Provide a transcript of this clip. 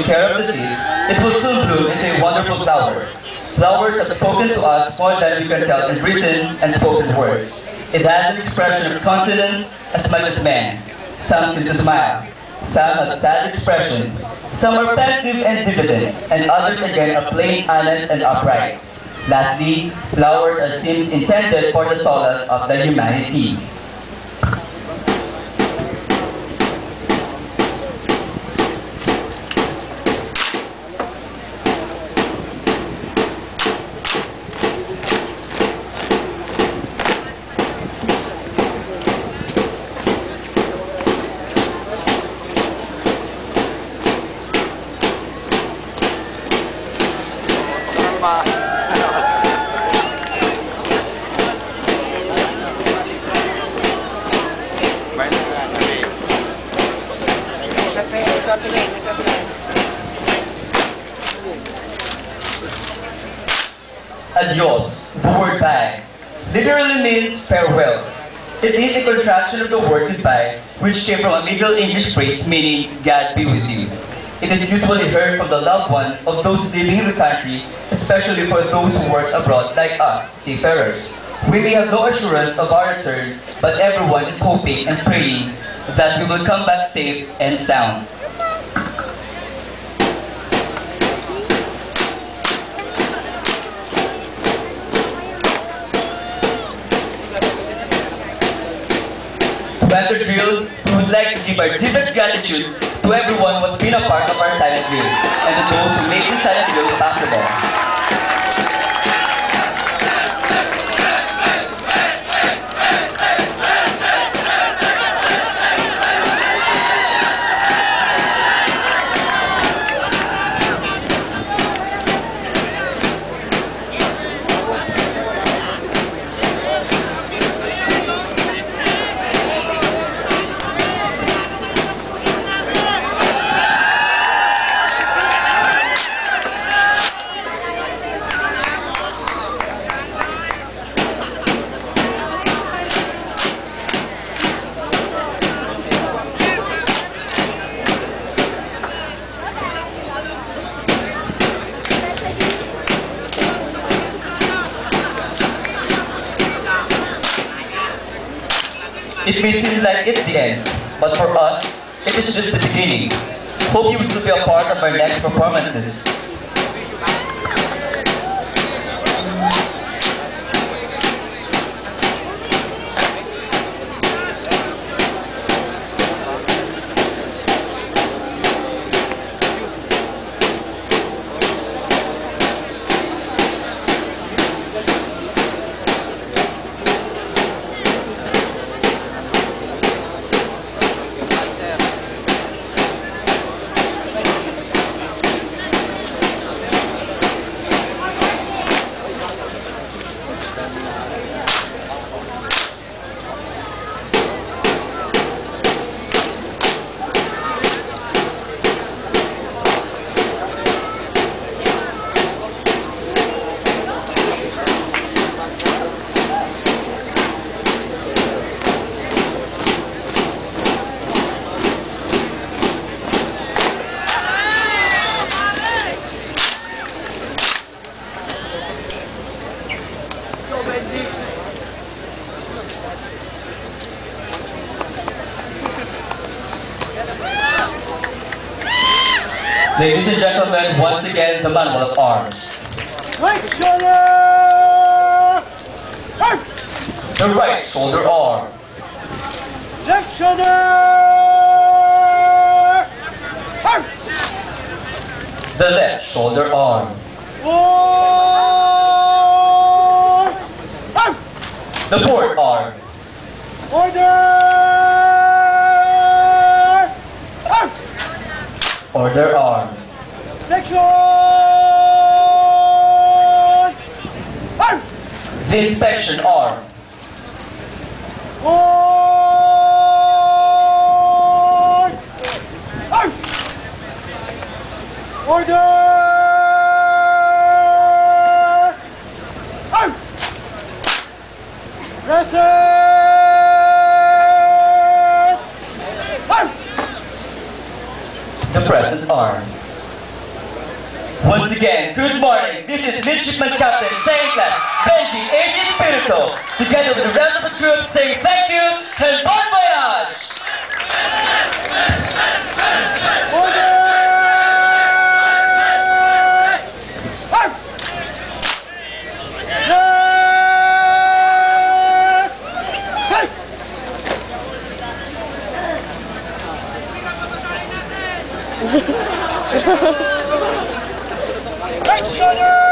took care of the seeds, it will soon bloom into a wonderful flower. Flowers have spoken to us more than we can tell in written and spoken words. It has an expression of confidence as much as men. Some seem to smile, some have sad expression, some are pensive and diffident, and others again are plain, honest, and upright. Lastly, flowers are seems intended for the solace of the humanity. Adios, the word bye, literally means farewell. It is a contraction of the word goodbye, which came from a Middle English phrase meaning God be with you. It is usually heard from the loved one of those living in the country, especially for those who work abroad like us, seafarers. We may have no assurance of our return, but everyone is hoping and praying that we will come back safe and sound. To end the drill, we would like to give our deepest gratitude to everyone who has been a part of our silent drill, and to those who made this silent drill possible. It may seem like it's the end, but for us, it is just the beginning. Hope you will still be a part of our next performances. Ladies and gentlemen, once again, the manual of arms. Right shoulder! Arm! The right shoulder arm. Left shoulder! Arm! The left shoulder arm. Arm! The port arm. Order! Arm! Order arm. Section! Arm! The inspection arm. Arm! Order! Arm! Present! Arm! The present arm. Once again, good morning. This is Midshipman Captain, second class, Benji H. Espirito, together with the rest of the troop, saying thank you and bon voyage! Order! Arm! Face! Right shoulder!